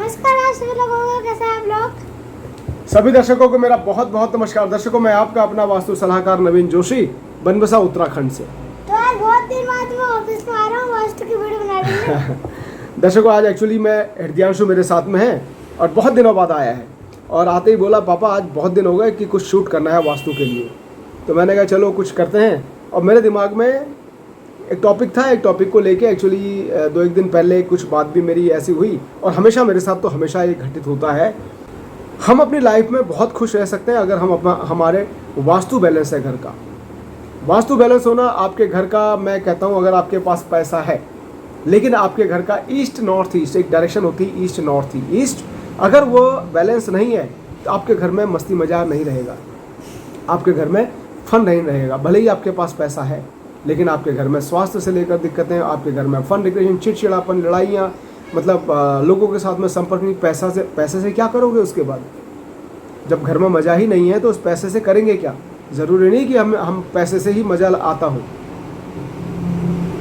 नमस्कार आप सभी लोगों को, कैसे हैं आप लोग? सभी दर्शकों को मेरा बहुत बहुत नमस्कार। दर्शकों, मैं आपका अपना वास्तु सलाहकार नवीन जोशी, बनबसा उत्तराखंड से। तो आज बहुत दिन बाद मैं ऑफिस में आ रहा हूँ वास्तु की वीडियो बनाने के लिए। दर्शकों, आज एक्चुअली मैं हृदयांशु मेरे साथ में है और बहुत दिनों बाद आया है और आते ही बोला पापा आज बहुत दिन हो गए कि कुछ शूट करना है वास्तु के लिए। तो मैंने कहा चलो कुछ करते हैं। और मेरे दिमाग में एक टॉपिक था, एक टॉपिक को लेके एक्चुअली 2-1 दिन पहले कुछ बात भी मेरी ऐसी हुई और हमेशा मेरे साथ तो हमेशा ये घटित होता है। हम अपनी लाइफ में बहुत खुश रह सकते हैं अगर हम हमारे वास्तु बैलेंस है घर का। वास्तु बैलेंस होना आपके घर का, मैं कहता हूँ अगर आपके पास पैसा है लेकिन आपके घर का ईस्ट नॉर्थ ईस्ट एक डायरेक्शन होती है, ईस्ट नॉर्थ ईस्ट, अगर वो बैलेंस नहीं है तो आपके घर में मस्ती मजा नहीं रहेगा, आपके घर में फन नहीं रहेगा। भले ही आपके पास पैसा है लेकिन आपके घर में स्वास्थ्य से लेकर दिक्कतें, आपके घर में फन रिक्रिएशन, चिड़चिड़ापन, लड़ाइयाँ, मतलब लोगों के साथ में संपर्क नहीं। पैसे से क्या करोगे उसके बाद? जब घर में मज़ा ही नहीं है तो उस पैसे से करेंगे क्या? ज़रूरी नहीं कि हम पैसे से ही मज़ा आता हो।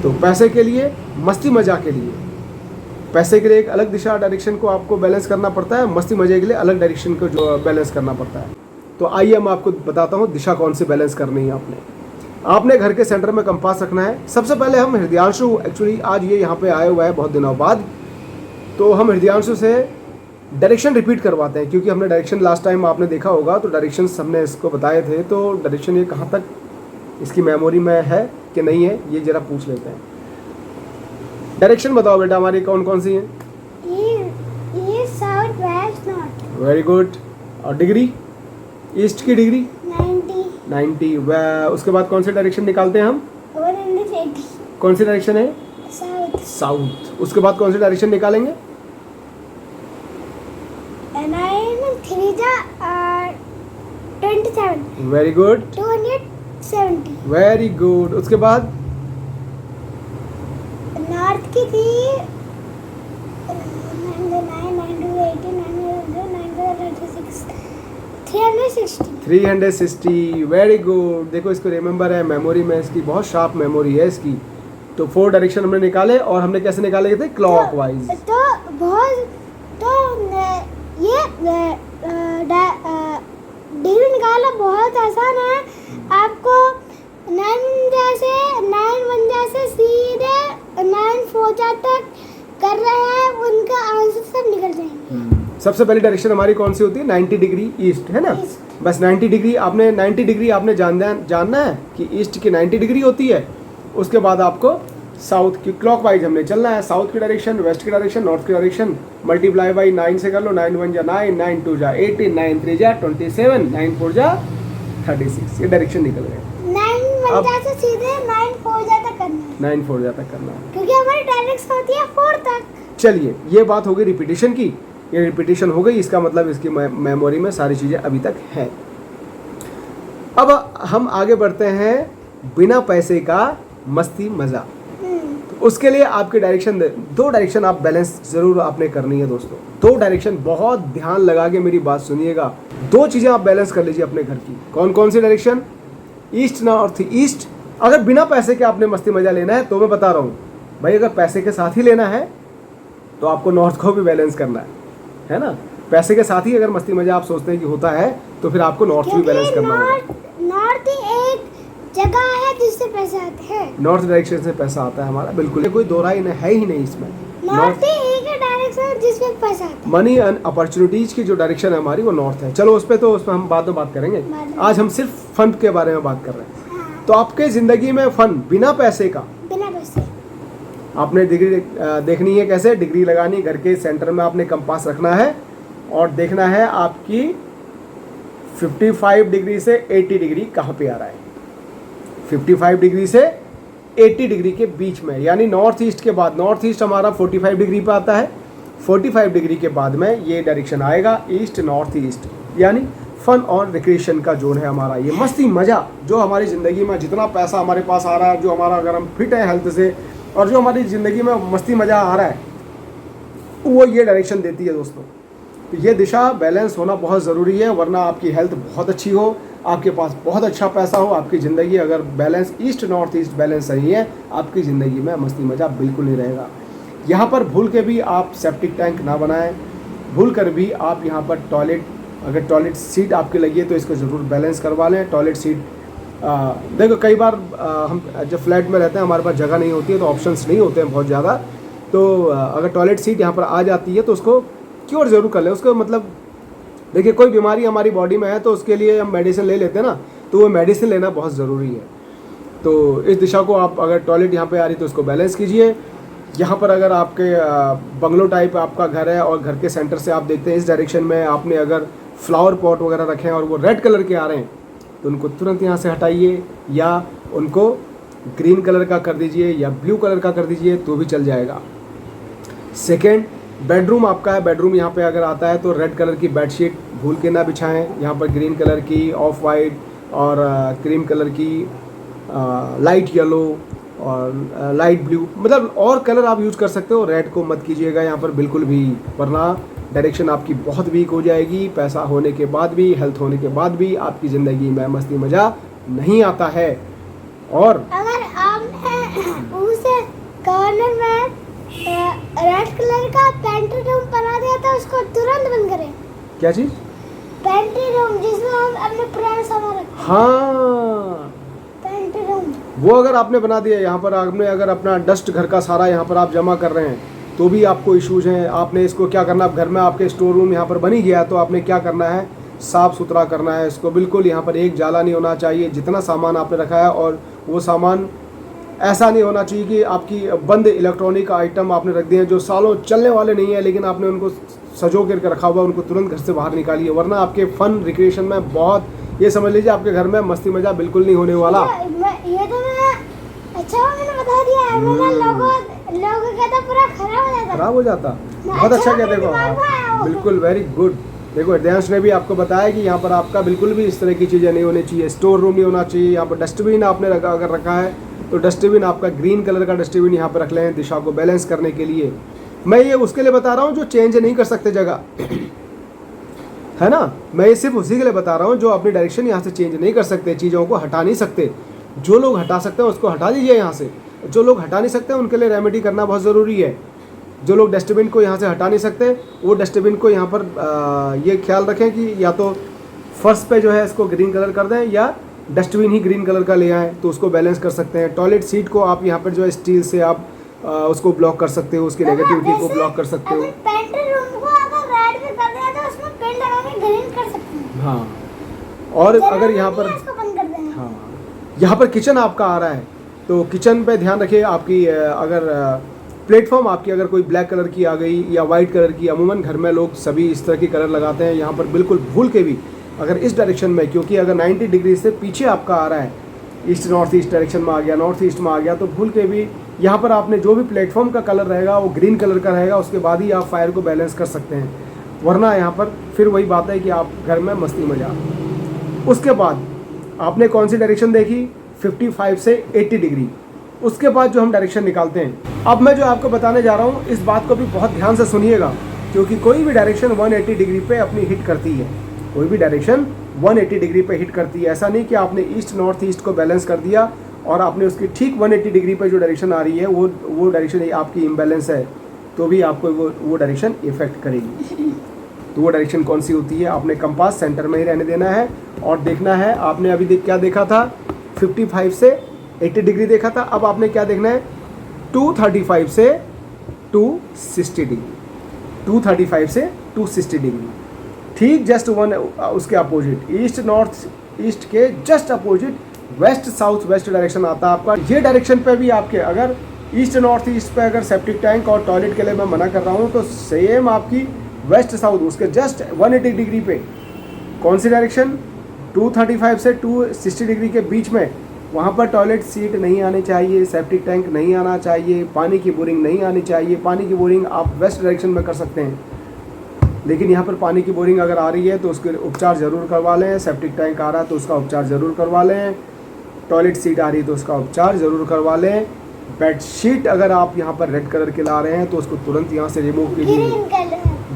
तो पैसे के लिए, मस्ती मज़ा के लिए, पैसे के लिए एक अलग दिशा डायरेक्शन को आपको बैलेंस करना पड़ता है, मस्ती मज़े के लिए अलग डायरेक्शन को जो बैलेंस करना पड़ता है। तो आइए मैं आपको बताता हूँ दिशा कौन सी बैलेंस करनी है। आपने घर के सेंटर में कंपास रखना है। सबसे पहले हम हृदयांशु, एक्चुअली आज ये यहाँ पे आए हुआ है बहुत दिनों बाद, तो हम हृदयांशु से डायरेक्शन रिपीट करवाते हैं क्योंकि हमने डायरेक्शन लास्ट टाइम आपने देखा होगा तो डायरेक्शन हमने इसको बताए थे। तो डायरेक्शन ये कहाँ तक इसकी मेमोरी में है कि नहीं है ये जरा पूछ लेते हैं। डायरेक्शन बताओ बेटा हमारी कौन कौन सी है? East, south, west, north. Very good. और डिग्री, ईस्ट की डिग्री 90। उसके बाद कौन से डायरेक्शन निकालते हैं हम? 180। कौन सी डायरेक्शन है? साउथ। उसके बाद कौन से डायरेक्शन निकालेंगे? 9 3 27। Very good. 270। Very good. उसके बाद नॉर्थ की थी 360। Very good. देखो इसको रिमेंबर है, मेमोरी में इसकी बहुत शार्प मेमोरी है इसकी। तो 4 डायरेक्शन हमने निकाले और हमने कैसे निकाले थे? क्लॉकवाइज। तो बहुत तो ये डिग्री निकालना बहुत आसान है। आपको 9 से सीधे 9 4 तक कर रहे हैं, उनका आंसर सब निकल जाएंगे। सबसे पहली डायरेक्शन हमारी कौन सी होती है? 90 डिग्री ईस्ट, है ना? बस 90 डिग्री आपने जानना है कि ईस्ट की 90 डिग्री होती है। उसके बाद आपको साउथ की क्लॉकवाइज हमने चलना है। साउथ की डायरेक्शन, वेस्ट की डायरेक्शन, नॉर्थ की डायरेक्शन मल्टीप्लाई बाई 9 से कर लो। 9 1 जा 9, 9 2 जा 18, 9 3 जा 27, 9 4 जा 36। ये डायरेक्शन निकल गए। 9 1 जा से सीधे 9 4 जा तक करना है। 9 4 जा तक करना है क्योंकि हमारी डायरेक्शन होती है 4 तक। चलिए, ये बात हो गई रिपीटेशन की। ये रिपीटेशन हो गई, इसका मतलब इसकी मेमोरी में सारी चीज़ें अभी तक हैं। अब हम आगे बढ़ते हैं बिना पैसे का मस्ती मज़ा। तो उसके लिए आपके डायरेक्शन 2 डायरेक्शन आप बैलेंस ज़रूर आपने करनी है दोस्तों। 2 डायरेक्शन, बहुत ध्यान लगा के मेरी बात सुनिएगा। 2 चीज़ें आप बैलेंस कर लीजिए अपने घर की। कौन कौन सी डायरेक्शन? East north east. अगर बिना पैसे के आपने मस्ती मज़ा लेना है तो मैं बता रहा हूँ भाई, अगर पैसे के साथ ही लेना है तो आपको नॉर्थ को भी बैलेंस करना है ना? पैसे के साथ ही अगर मस्ती मजा आप सोचते हैं कि होता है तो फिर आपको नॉर्थ भी बैलेंस करना होगा। नॉर्थ एक जगह है जिससे पैसे आते हैं। नॉर्थ डायरेक्शन से पैसा आता है हमारा, बिल्कुल कोई दो राय है ही नहीं इसमें। नॉर्थ एक डायरेक्शन है जिसमें पैसा आता है। मनी एंड अपॉर्चुनिटीज की जो डायरेक्शन है हमारी वो नॉर्थ है। चलो उसमें हम बाद में बात करेंगे। आज हम सिर्फ फन के बारे में बात कर रहे हैं। हाँ। तो आपके जिंदगी में फन बिना पैसे का, बिना पैसे आपने डिग्री देखनी है कैसे? डिग्री लगानी, घर के सेंटर में आपने कंपास रखना है और देखना है आपकी 55 डिग्री से 80 डिग्री कहाँ पे आ रहा है। 55 डिग्री से 80 डिग्री के बीच में, यानी नॉर्थ ईस्ट के बाद, नॉर्थ ईस्ट हमारा 45 डिग्री पे आता है। 45 डिग्री के बाद में ये डायरेक्शन आएगा ईस्ट नॉर्थ ईस्ट, यानी फन और रिक्रिएशन का जोन है हमारा। ये मस्ती मज़ा जो हमारी ज़िंदगी में, जितना पैसा हमारे पास आ रहा है, जो हमारा, अगर हम फिट है हेल्थ से, और जो हमारी ज़िंदगी में मस्ती मज़ा आ रहा है, वो ये डायरेक्शन देती है दोस्तों। तो ये दिशा बैलेंस होना बहुत ज़रूरी है, वरना आपकी हेल्थ बहुत अच्छी हो, आपके पास बहुत अच्छा पैसा हो, आपकी ज़िंदगी अगर balance east north east balance सही है, आपकी ज़िंदगी में मस्ती मज़ा बिल्कुल नहीं रहेगा। यहाँ पर भूल के भी आप सेप्टिक टैंक ना बनाएं, भूल कर भी आप यहाँ पर अगर टॉयलेट सीट आपकी लगी है तो इसको ज़रूर बैलेंस करवा लें। टॉयलेट सीट देखो कई बार हम जब फ्लैट में रहते हैं हमारे पास जगह नहीं होती है तो ऑप्शंस नहीं होते हैं बहुत ज़्यादा, तो अगर टॉयलेट सीट यहाँ पर आ जाती है तो उसको क्योर ज़रूर कर लें। उसको मतलब देखिए कोई बीमारी हमारी बॉडी में है तो उसके लिए हम मेडिसिन ले लेते हैं ना, तो वो मेडिसिन लेना बहुत ज़रूरी है। तो इस दिशा को आप अगर टॉयलेट यहाँ पे आ रही तो उसको बैलेंस कीजिए। यहाँ पर अगर आपके बंगलो टाइप आपका घर है और घर के सेंटर से आप देखते हैं इस डायरेक्शन में आपने अगर फ्लावर पॉट वगैरह रखे हैं और वो रेड कलर के आ रहे हैं तो उनको तुरंत यहाँ से हटाइए, या उनको ग्रीन कलर का कर दीजिए या ब्लू कलर का कर दीजिए तो भी चल जाएगा। सेकेंड, बेडरूम आपका है, बेडरूम यहाँ पे अगर आता है तो रेड कलर की बेडशीट भूल के ना बिछाएं। यहाँ पर ग्रीन कलर की, ऑफ वाइट और क्रीम कलर की, लाइट येलो और लाइट ब्लू, मतलब और कलर आप यूज़ कर सकते हो, रेड को मत कीजिएगा यहाँ पर बिल्कुल भी, वरना डायरेक्शन आपकी बहुत वीक हो जाएगी। पैसा होने के बाद भी, हेल्थ होने के बाद भी आपकी ज़िंदगी में मस्ती मज़ा नहीं आता है। और अगर आपने उसे कॉर्नर में रेड कलर का पेंट्री रूम बना दिया तो उसको तुरंत बंद करें। क्या चीज़? पेंट्री रूम जिसमें हम अपने पुराने सामान रखते हैं। हाँ, पेंट्री रूम वो अगर आपने बना दिया, यहाँ पर आपने अगर अपना डस्ट घर का सारा यहाँ पर आप जमा कर रहे हैं तो भी आपको इश्यूज हैं। आपने इसको क्या करना, घर में आपके स्टोर रूम यहाँ पर बनी गया तो आपने क्या करना है, साफ़ सुथरा करना है इसको। बिल्कुल यहाँ पर एक जाला नहीं होना चाहिए जितना सामान आपने रखा है, और वो सामान ऐसा नहीं होना चाहिए कि आपकी बंद इलेक्ट्रॉनिक आइटम आपने रख दिए हैं जो सालों चलने वाले नहीं है लेकिन आपने उनको सजो करके रखा हुआ, उनको तुरंत घर से बाहर निकालिए, वरना आपके फन रिक्रिएशन में बहुत, ये समझ लीजिए आपके घर में मस्ती मजा बिल्कुल नहीं होने वाला। ये तो मैं अच्छा मैंने बता दिया है, वरना लोगों का तो पूरा खराब हो जाता। बहुत अच्छा क्या, देखो बिल्कुल वेरी गुड। देखो हृदयांश ने भी आपको बताया कि यहाँ पर आपका बिल्कुल भी इस तरह की चीज़ें नहीं होनी चाहिए, स्टोर रूम नहीं होना चाहिए। यहाँ पर डस्टबिन आपने अगर रखा है तो डस्टबिन आपका ग्रीन कलर का डस्टबिन यहाँ पर रख लें दिशा को बैलेंस करने के लिए। मैं ये उसके लिए बता रहा हूँ जो चेंज नहीं कर सकते जगह, है ना। मैं ये सिर्फ उसी के लिए बता रहा हूँ जो अपनी डायरेक्शन यहाँ से चेंज नहीं कर सकते, चीज़ों को हटा नहीं सकते। जो लोग हटा सकते हैं उसको हटा दीजिए यहाँ से, जो लोग हटा नहीं सकते उनके लिए रेमेडी करना बहुत ज़रूरी है। जो लोग डस्टबिन को यहाँ से हटा नहीं सकते वो डस्टबिन को यहाँ पर ये ख्याल रखें कि या तो फर्श पे जो है इसको ग्रीन कलर कर दें या डस्टबिन ही ग्रीन कलर का ले आएँ तो उसको बैलेंस कर सकते हैं। टॉयलेट सीट को आप यहाँ पर जो है स्टील से आप उसको ब्लॉक कर सकते हो, उसकी नेगेटिविटी को ब्लॉक कर सकते हो। पेंट्री रूम को अगर रेड में कर दिया तो उसमें पेंट लगा के ग्रीन कर सकते हैं। हाँ, और अगर यहाँ पर, हाँ यहाँ पर किचन आपका आ रहा है तो किचन पे ध्यान रखिए। आपकी अगर प्लेटफॉर्म आपकी अगर कोई ब्लैक कलर की आ गई या वाइट कलर की, अमूमन घर में लोग सभी इस तरह की कलर लगाते हैं, यहाँ पर बिल्कुल भूल के भी अगर इस डायरेक्शन में, क्योंकि अगर 90 डिग्री से पीछे आपका आ रहा है, ईस्ट नॉर्थ ईस्ट डायरेक्शन में आ गया, नॉर्थ ईस्ट में आ गया, तो भूल के भी यहाँ पर आपने जो भी प्लेटफॉर्म का कलर रहेगा वो ग्रीन कलर का रहेगा, उसके बाद ही आप फायर को बैलेंस कर सकते हैं, वरना यहाँ पर फिर वही बात है कि आप घर में मस्ती मजा। उसके बाद आपने कौन सी डायरेक्शन देखी, 55 से 80 डिग्री। उसके बाद जो हम डायरेक्शन निकालते हैं, अब मैं जो आपको बताने जा रहा हूँ इस बात को भी बहुत ध्यान से सुनिएगा, क्योंकि कोई भी डायरेक्शन 180 डिग्री पे अपनी हिट करती है। कोई भी डायरेक्शन 180 डिग्री पे हिट करती है। ऐसा नहीं कि आपने ईस्ट नॉर्थ ईस्ट को बैलेंस कर दिया और आपने उसकी ठीक 180 डिग्री पे जो डायरेक्शन आ रही है वो डायरेक्शन आपकी इम्बैलेंस है तो भी आपको वो डायरेक्शन इफेक्ट करेगी। तो वो डायरेक्शन कौन सी होती है, आपने कंपास सेंटर में ही रहने देना है और देखना है। आपने अभी क्या देखा था, 55 से 80 डिग्री देखा था। अब आपने क्या देखना है, 235 से 260 डिग्री, 235 से 260 डिग्री, ठीक जस्ट वन उसके अपोजिट, ईस्ट नॉर्थ ईस्ट के just opposite west south west direction आता है आपका। ये डायरेक्शन पे भी आपके अगर ईस्ट नॉर्थ ईस्ट पे अगर सेप्टिक टैंक और टॉयलेट के लिए मैं मना कर रहा हूँ तो सेम आपकी वेस्ट साउथ उसके जस्ट 180 डिग्री पे कौन सी डायरेक्शन, 235 से 260 डिग्री के बीच में, वहाँ पर टॉयलेट सीट नहीं आनी चाहिए, सेप्टिक टैंक नहीं आना चाहिए, पानी की बोरिंग नहीं आनी चाहिए। पानी की बोरिंग आप वेस्ट डायरेक्शन में कर सकते हैं, लेकिन यहाँ पर पानी की बोरिंग अगर आ रही है तो उसके उपचार ज़रूर करवा लें। सेप्टिक टैंक आ रहा है तो उसका उपचार ज़रूर करवा लें। टॉयलेट सीट आ रही है तो उसका उपचार ज़रूर करवा लें। बेडशीट अगर आप यहाँ पर रेड कलर के ला रहे हैं तो उसको तुरंत यहाँ से रिमूव कीजिए।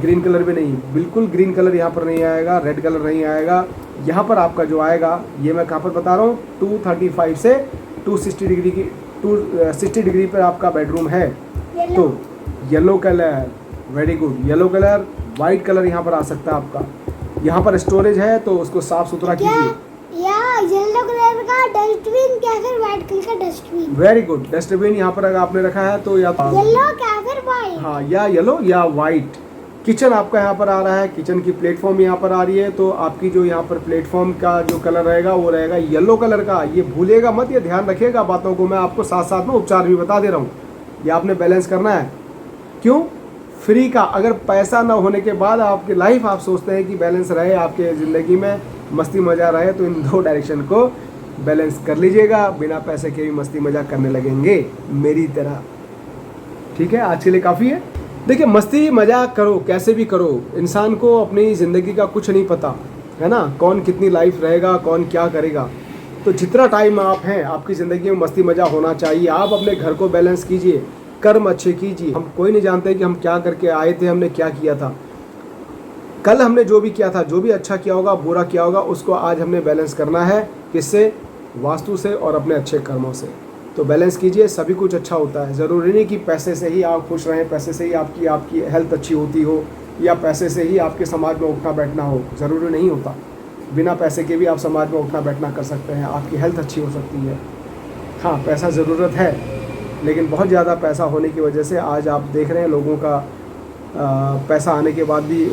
ग्रीन कलर भी नहीं, बिल्कुल ग्रीन कलर यहाँ पर नहीं आएगा, रेड कलर नहीं आएगा। यहाँ पर आपका जो आएगा, ये मैं कहाँ पर बता रहा हूँ, 235 से 260 डिग्री की 260 डिग्री पर आपका बेडरूम है तो yellow colour, very good, yellow colour white colour यहाँ पर आ सकता है आपका। यहाँ पर स्टोरेज है तो उसको साफ सुथरा क्या कीजिए। या येलो कलर का डस्टबिन क्या फिर व्हाइट कलर का डस्टबिन? वेरी गुड, डस्टबिन यहाँ पर अगर आपने रखा है तो या येलो क्या फिर व्हाइट? हाँ, या येलो या वाइट। किचन आपका यहाँ पर आ रहा है, किचन की प्लेटफॉर्म यहाँ पर आ रही है, तो आपकी जो यहाँ पर प्लेटफॉर्म का जो कलर रहेगा वो रहेगा येलो कलर का। ये भूलिएगा मत, ये ध्यान रखिएगा बातों को, मैं आपको साथ साथ में उपचार भी बता दे रहा हूँ। ये आपने बैलेंस करना है। क्यों? फ्री का। अगर पैसा ना होने के बाद आपकी लाइफ आप सोचते हैं कि बैलेंस रहे आपके ज़िंदगी में, मस्ती मज़ा रहे, तो इन 2 डायरेक्शन को बैलेंस कर लीजिएगा। बिना पैसे के भी मस्ती मज़ा करने लगेंगे मेरी तरह। ठीक है, आज के लिए काफ़ी है। देखिए, मस्ती मजाक करो, कैसे भी करो, इंसान को अपनी ज़िंदगी का कुछ नहीं पता है ना, कौन कितनी लाइफ रहेगा, कौन क्या करेगा। तो जितना टाइम आप हैं आपकी ज़िंदगी में मस्ती मजा होना चाहिए। आप अपने घर को बैलेंस कीजिए, कर्म अच्छे कीजिए। हम कोई नहीं जानते कि हम क्या करके आए थे, हमने क्या किया था। कल हमने जो भी किया था, जो भी अच्छा किया होगा, बुरा किया होगा, उसको आज हमने बैलेंस करना है। किससे? वास्तु से और अपने अच्छे कर्मों से। तो बैलेंस कीजिए, सभी कुछ अच्छा होता है। ज़रूरी नहीं कि पैसे से ही आप खुश रहें, पैसे से ही आपकी हेल्थ अच्छी होती हो, या पैसे से ही आपके समाज में उठना बैठना हो। ज़रूरी नहीं होता। बिना पैसे के भी आप समाज में उठना बैठना कर सकते हैं, आपकी हेल्थ अच्छी हो सकती है। हाँ, पैसा ज़रूरत है, लेकिन बहुत ज़्यादा पैसा होने की वजह से आज आप देख रहे हैं लोगों का पैसा आने के बाद भी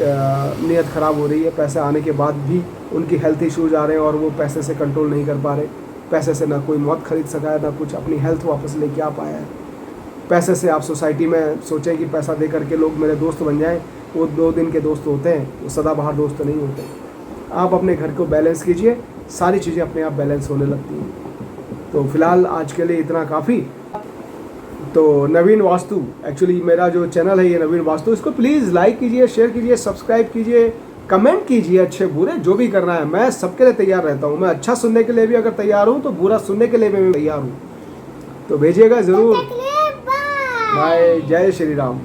नीयत ख़राब हो रही है। पैसा आने के बाद भी उनकी हेल्थ इश्यूज आ रहे हैं और वो पैसे से कंट्रोल नहीं कर पा रहे। पैसे से ना कोई मौत खरीद सका है, ना कुछ अपनी हेल्थ वापस लेके आ पाया है। पैसे से आप सोसाइटी में सोचें कि पैसा दे करके लोग मेरे दोस्त बन जाएं, वो 2 दिन के दोस्त होते हैं, वो सदाबहार दोस्त नहीं होते। आप अपने घर को बैलेंस कीजिए, सारी चीज़ें अपने आप बैलेंस होने लगती हैं। तो फिलहाल आज के लिए इतना काफ़ी। तो नवीन वास्तु, एक्चुअली मेरा जो चैनल है ये नवीन वास्तु, इसको प्लीज़ लाइक कीजिए, शेयर कीजिए, सब्सक्राइब कीजिए, कमेंट कीजिए, अच्छे बुरे जो भी करना है। मैं सबके लिए तैयार रहता हूँ। मैं अच्छा सुनने के लिए भी अगर तैयार हूँ तो बुरा सुनने के लिए भी मैं तैयार हूँ। तो भेजिएगा ज़रूर। बाय, जय श्री राम।